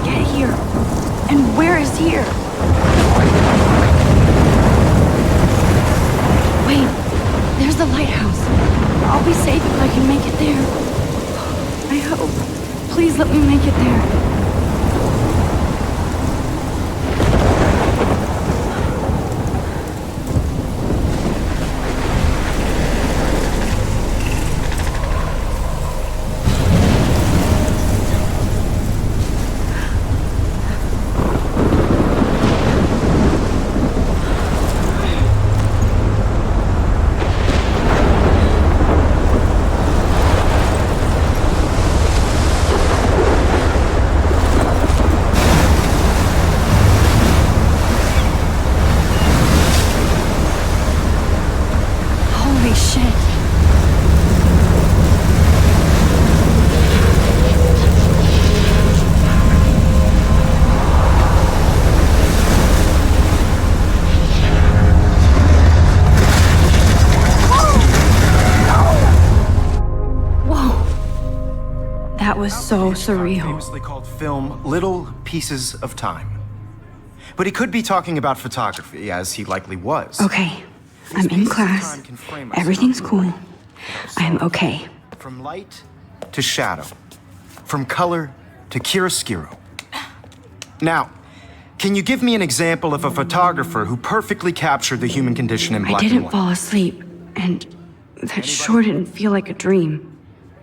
get here? And where is here? Wait, there's the lighthouse. I'll be safe if I can make it there. I hope. Please let me make it there. That was so surreal. Famously called film Little Pieces of Time. But he could be talking about photography, as he likely was. Okay, I'm in class. Everything's cool. I am okay. From light to shadow. From color to chiaroscuro. Now, can you give me an example of a photographer who perfectly captured the human condition in black and white? I didn't fall asleep, and that sure didn't feel like a dream.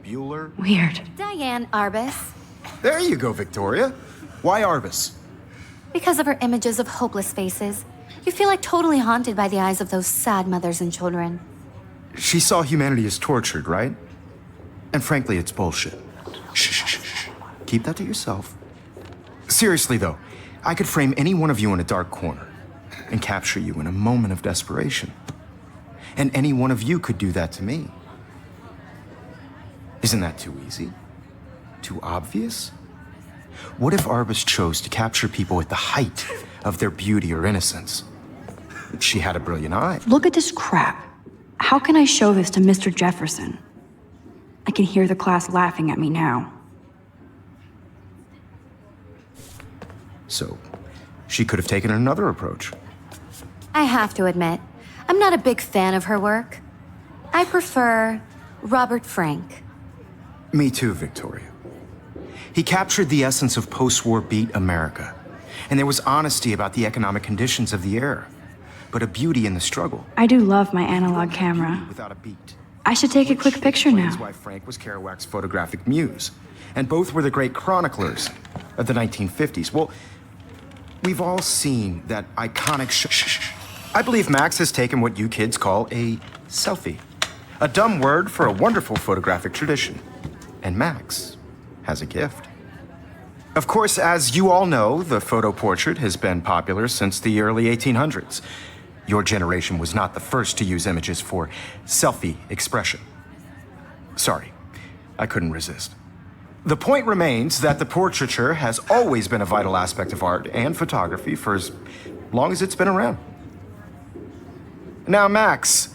Bueller? Weird. Diane Arbus. There you go, Victoria. Why Arbus? Because of her images of hopeless faces, you feel like totally haunted by the eyes of those sad mothers and children. She saw humanity as tortured, right? And frankly, it's bullshit. Shh, shh, shh, shh. Keep that to yourself. Seriously, though, I could frame any one of you in a dark corner and capture you in a moment of desperation. And any one of you could do that to me. Isn't that too easy? Too obvious? What if Arbus chose to capture people at the height of their beauty or innocence? She had a brilliant eye. Look at this crap. How can I show this to Mr. Jefferson? I can hear the class laughing at me now. So, she could have taken another approach. I have to admit, I'm not a big fan of her work. I prefer Robert Frank. Me too, Victoria. He captured the essence of post-war beat America. And there was honesty about the economic conditions of the era, but a beauty in the struggle. I do love my analog camera. Without a beat. I should take a quick picture now. That's why Frank was Kerouac's photographic muse. And both were the great chroniclers of the 1950s. Well, we've all seen that iconic I believe Max has taken what you kids call a selfie. A dumb word for a wonderful photographic tradition. And Max has a gift. Of course, as you all know, the photo portrait has been popular since the early 1800s. Your generation was not the first to use images for selfie expression. Sorry, I couldn't resist. The point remains that the portraiture has always been a vital aspect of art and photography for as long as it's been around. Now, Max,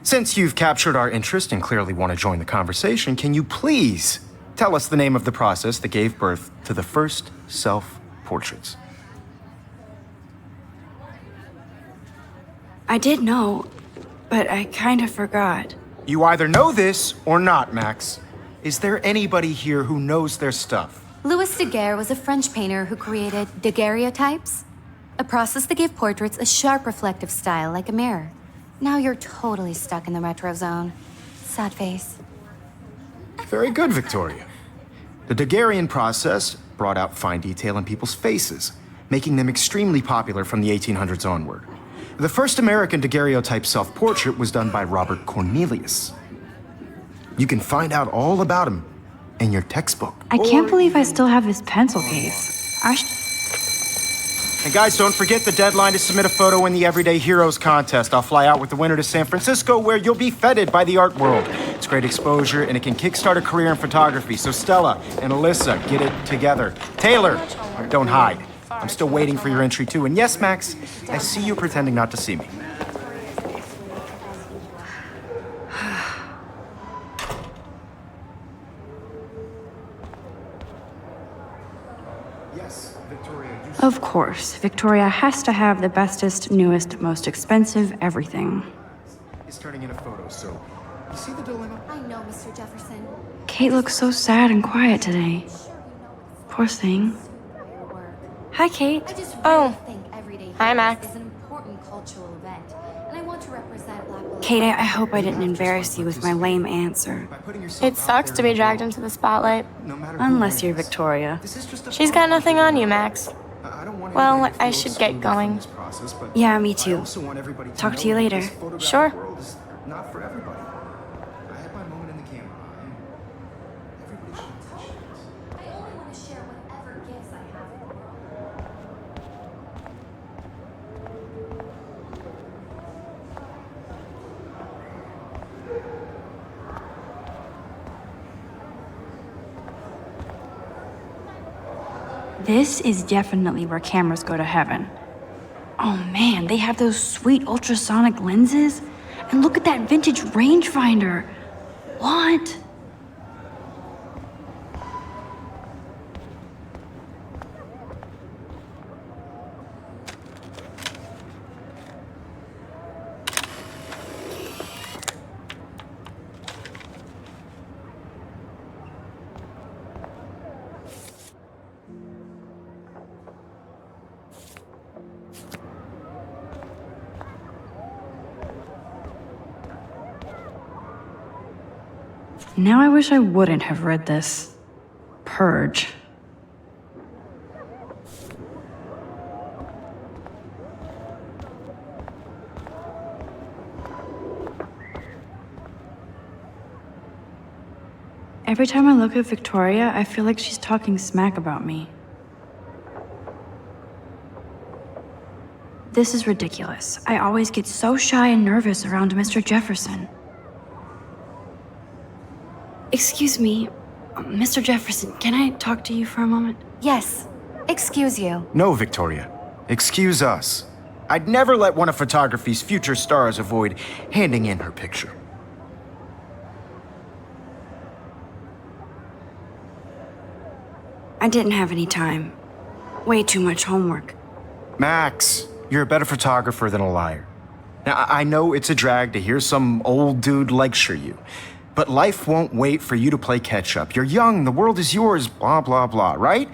since you've captured our interest and clearly want to join the conversation, can you please tell us the name of the process that gave birth to the first self-portraits? I did know, but I kind of forgot. You either know this or not, Max. Is there anybody here who knows their stuff? Louis Daguerre was a French painter who created daguerreotypes, a process that gave portraits a sharp reflective style like a mirror. Now you're totally stuck in the retro zone. Sad face. Very good, Victoria. The Daguerrean process brought out fine detail in people's faces, making them extremely popular from the 1800s onward. The first American daguerreotype self-portrait was done by Robert Cornelius. You can find out all about him in your textbook. I can't believe I still have this pencil case. And guys, don't forget the deadline to submit a photo in the Everyday Heroes contest. I'll fly out with the winner to San Francisco, where you'll be feted by the art world. It's great exposure, and it can kickstart a career in photography. So Stella and Alyssa, get it together. Taylor, don't hide. I'm still waiting for your entry, too. And yes, Max, I see you pretending not to see me. Yes, Victoria. Of course, Victoria has to have the bestest, newest, most expensive everything. Is turning in a photo, so you see the dilemma? I know, Mr. Jefferson. Kate looks so sad and quiet today. Poor thing. Hi, Kate. I just really Oh. think Everyday Hi, Heroes Max. is an important cultural event, and I want to represent Black Police. Kate, I hope I didn't embarrass you with my lame answer. By putting yourself It out sucks there to be in the dragged world, into the spotlight. no matter who Unless you're wins. Victoria. This is just a She's got public nothing on you, event. Max. I don't want Well, anybody to I feel should excluded get going. from this process, but Yeah, me I too. also want everybody to Talk know to you that later. this photographic Sure. world is not for everybody. I had my moment in the camera eye. Everybody should appreciate it. I only want to share whatever gifts I have in the world. This is definitely where cameras go to heaven. Oh man, they have those sweet ultrasonic lenses. And look at that vintage rangefinder. What? Now I wish I wouldn't have read this. Purge. Every time I look at Victoria, I feel like she's talking smack about me. This is ridiculous. I always get so shy and nervous around Mr. Jefferson. Excuse me, Mr. Jefferson, can I talk to you for a moment? Yes. Excuse you. No, Victoria. Excuse us. I'd never let one of photography's future stars avoid handing in her picture. I didn't have any time. Way too much homework. Max, you're a better photographer than a liar. Now, I know it's a drag to hear some old dude lecture you, but life won't wait for you to play catch up. You're young, the world is yours, blah, blah, blah, right?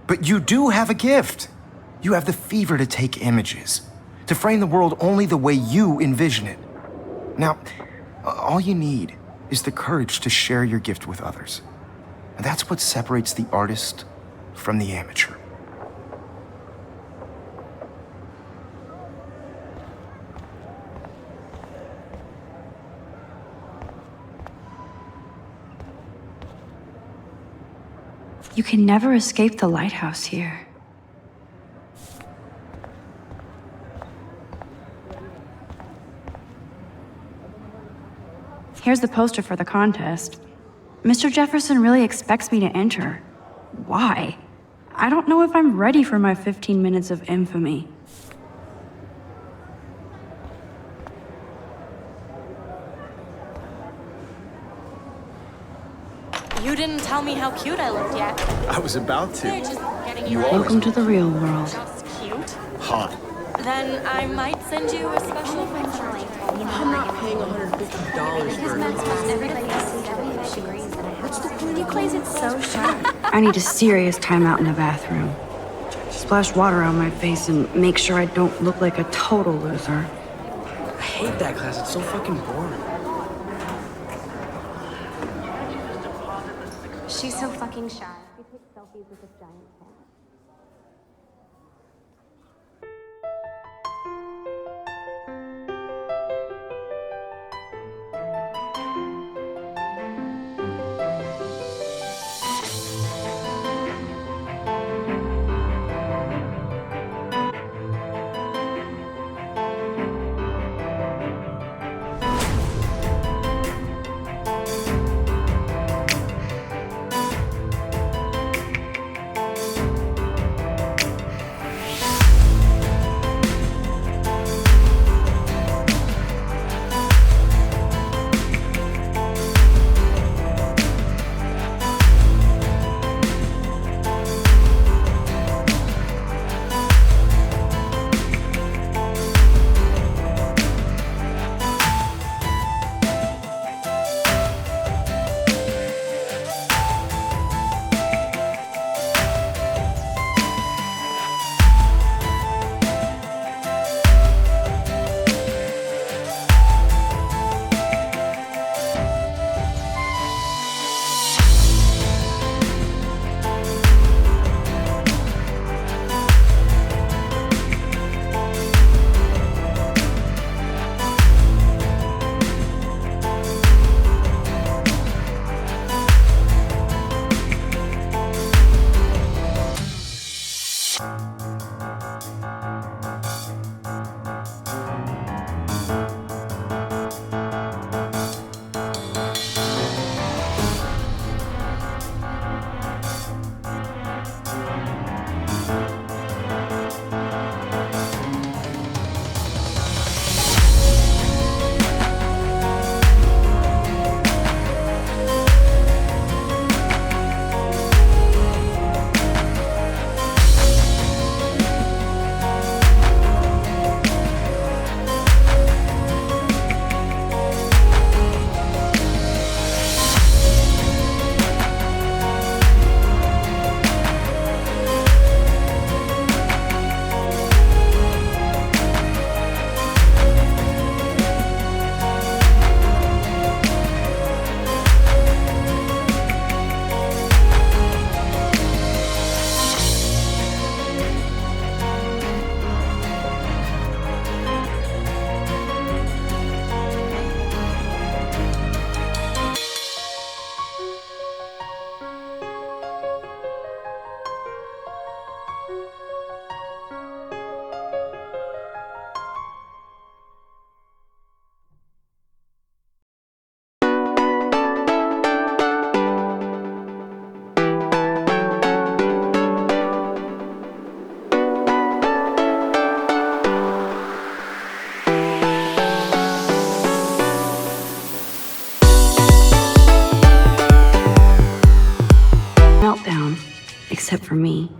But you do have a gift. You have the fever to take images, to frame the world only the way you envision it. Now, all you need is the courage to share your gift with others. And that's what separates the artist from the amateur. You can never escape the lighthouse here. Here's the poster for the contest. Mr. Jefferson really expects me to enter. Why? I don't know if I'm ready for my 15 minutes of infamy. You didn't tell me how cute I looked yet. I was about They're to. just getting you ready. Welcome to the real world. Just cute. Hot. Then I might send you a special picture. I'm not paying $150 for He plays it so sharp. I need a serious timeout in the bathroom. Splash water on my face and make sure I don't look like a total loser. I hate that class. It's so fucking boring. She's so fucking shy. We take selfies with this giant camera. Meltdown, except for me.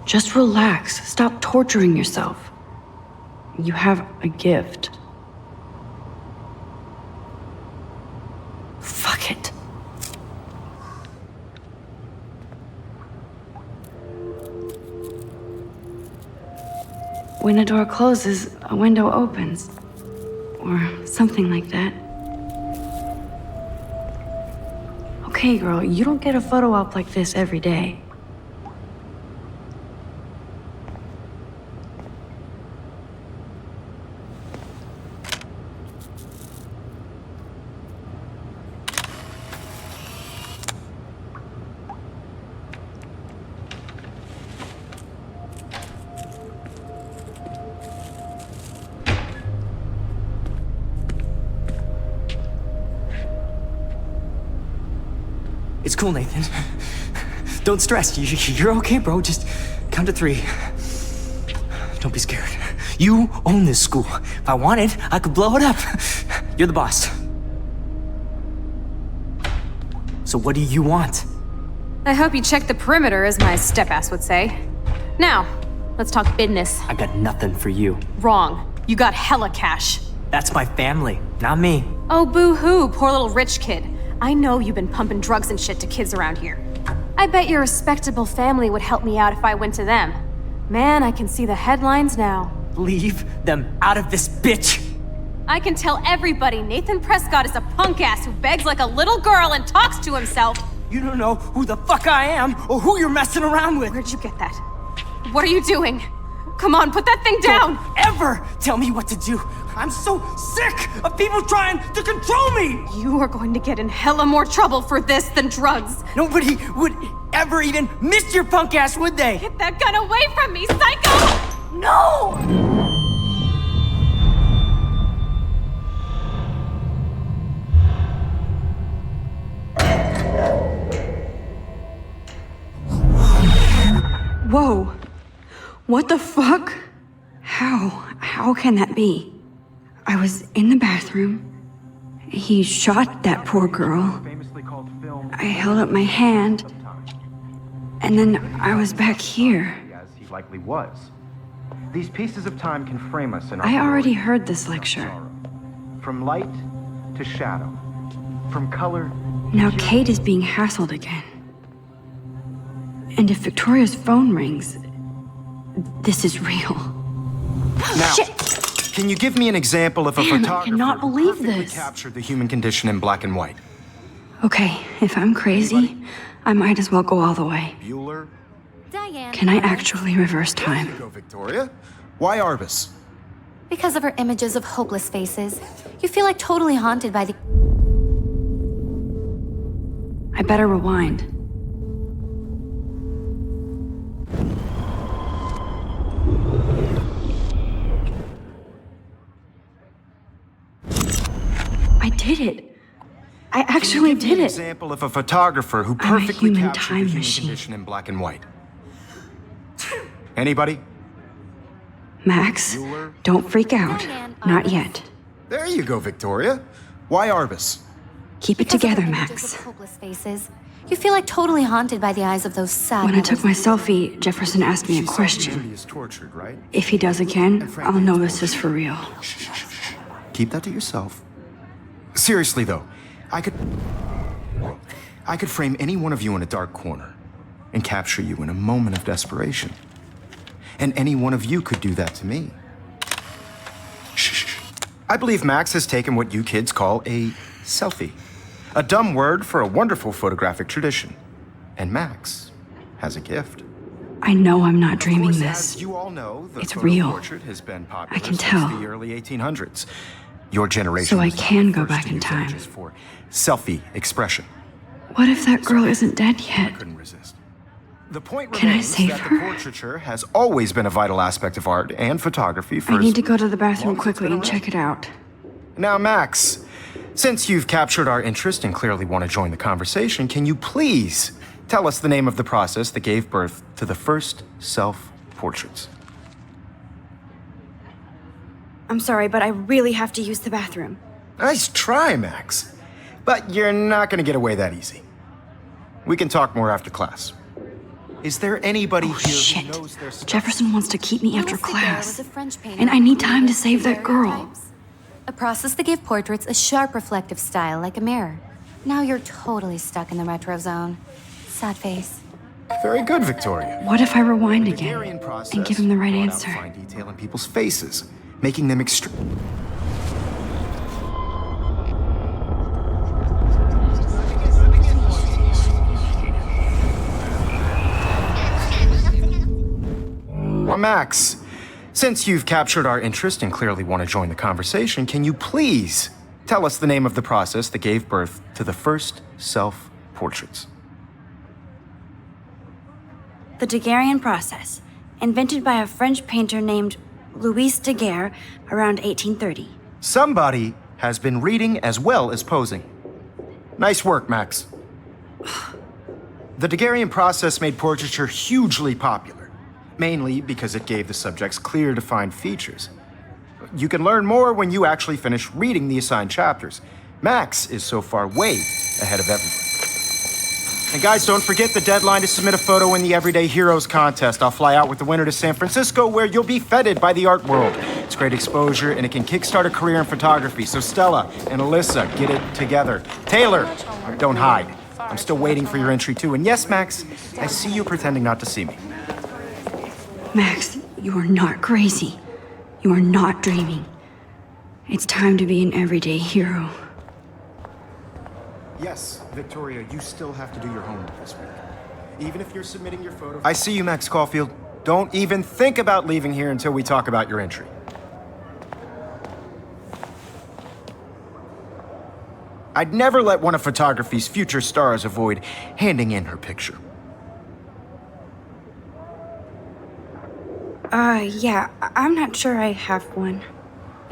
Just relax. Stop torturing yourself. You have a gift. Fuck it. When a door closes, a window opens. Or something like that. Okay, girl, you don't get a photo op like this every day. It's cool, Nathan. Don't stress. You're okay, bro. Just count to 3. Don't be scared. You own this school. If I wanted, I could blow it up. You're the boss. So what do you want? I hope you checked the perimeter, as my step-ass would say. Now, let's talk business. I got nothing for you. Wrong. You got hella cash. That's my family, not me. Oh, boo-hoo, poor little rich kid. I know you've been pumping drugs and shit to kids around here. I bet your respectable family would help me out if I went to them. Man, I can see the headlines now. Leave them out of this bitch! I can tell everybody Nathan Prescott is a punk ass who begs like a little girl and talks to himself. You don't know who the fuck I am or who you're messing around with. Where'd you get that? What are you doing? Come on, put that thing down! Don't ever tell me what to do. I'm so sick of people trying to control me! You are going to get in hella more trouble for this than drugs. Nobody would ever even miss your punk ass, would they? Get that gun away from me, psycho! No! Whoa. What the fuck? How can that be? I was in the bathroom. He shot that poor girl. I held up my hand. And then I was back here. As he likely was. These pieces of time can frame us in our I already glory heard this and lecture. sorrow. From light to shadow. From color. Now Kate is being hassled again. And if Victoria's phone rings, this is real. Now, Shit! can you give me an example of a Man, I photographer cannot who believe perfectly this. captured the human condition in black and white? Okay, if I'm crazy, I might as well go all the way. Bueller? Diane. Can I actually reverse time? Go, Victoria. Why Arbus? Because of her images of hopeless faces, you feel like totally haunted by the... better rewind. I did it. I actually Give me did an it. example of a photographer who I'm a perfectly human captured time the human machine. condition in black and white. Anybody? Max, don't freak out. Diane, Not Arbus. yet. There you go, Victoria. Why Arbus? Keep it Because of together, the images Max. of hopeless faces, you feel like totally haunted by the eyes of those sad. When I took my mothers. selfie, Jefferson asked me a She saw question. humanity is tortured, right? If he does again, I'll know this is for real. Keep that to yourself. Seriously, though, I could frame any one of you in a dark corner and capture you in a moment of desperation. And any one of you could do that to me. Shh. I believe Max has taken what you kids call a selfie. A dumb word for a wonderful photographic tradition. And Max has a gift. I know I'm not Of dreaming course, this. as you all know, the It's photo real. portrait has been popular I can since tell. the early 1800s. Your generation So I was not can the go first back to in use time. images for selfie expression. What if that girl isn't dead I yet? couldn't resist. The point Can I remains save that her? the portraiture has always been a vital aspect of art and photography for I as need to go to the bathroom long as it's quickly been and around. check it out. Now, Max, since you've captured our interest and clearly want to join the conversation, can you please tell us the name of the process that gave birth to the first self-portraits? I'm sorry, but I really have to use the bathroom. Nice try, Max. But you're not going to get away that easy. We can talk more after class. Is there anybody Oh, here shit. who knows their stuff? Jefferson wants to keep me after Louis Daguerre class. was a French painter And I need who time to created save that girl. daguerreotypes, a process that gave portraits a sharp reflective style like a mirror. Now you're totally stuck in the retro zone. Sad face. Very good, Victoria. What if I rewind The again Daguerrean process and give him the right brought out answer? fine detail in people's faces, making them extreme. Well, Max, since you've captured our interest and clearly want to join the conversation, can you please tell us the name of the process that gave birth to the first self-portraits? The Daguerrean process, invented by a French painter named Louis Daguerre around 1830. Somebody has been reading as well as posing. Nice work, Max. The Daguerrean process made portraiture hugely popular, mainly because it gave the subjects clear, defined features. You can learn more when you actually finish reading the assigned chapters. Max is so far way ahead of everyone. And guys, don't forget the deadline to submit a photo in the Everyday Heroes contest. I'll fly out with the winner to San Francisco, where you'll be feted by the art world. It's great exposure, and it can kickstart a career in photography. So Stella and Alyssa, get it together. Taylor, don't hide. I'm still waiting for your entry too. And yes, Max, I see you pretending not to see me. Max, you are not crazy. You are not dreaming. It's time to be an everyday hero. Yes, Victoria, you still have to do your homework this week. Even if you're submitting your photo. I see you, Max Caulfield. Don't even think about leaving here until we talk about your entry. I'd never let one of photography's future stars avoid handing in her picture. Yeah, I'm not sure I have one.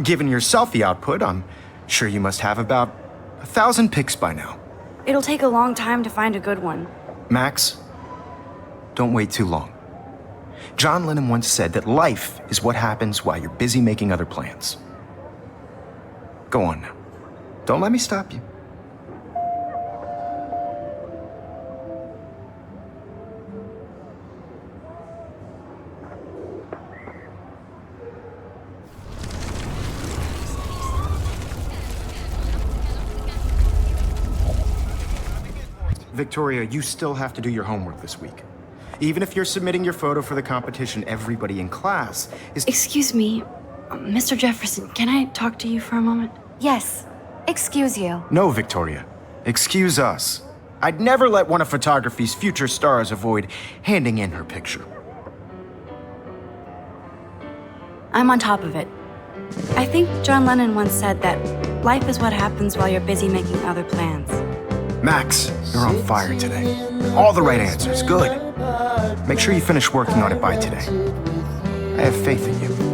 Given your selfie output, I'm sure you must have about 1,000 pics by now. It'll take a long time to find a good one. Max, don't wait too long. John Lennon once said that life is what happens while you're busy making other plans. Go on now. Don't let me stop you. Victoria, you still have to do your homework this week. Even if you're submitting your photo for the competition, everybody in class is... Excuse me, Mr. Jefferson, can I talk to you for a moment? Yes. Excuse you. No, Victoria. Excuse us. I'd never let one of photography's future stars avoid handing in her picture. I'm on top of it. I think John Lennon once said that life is what happens while you're busy making other plans. Max, you're on fire today. All the right answers, good. Make sure you finish working on it by today. I have faith in you.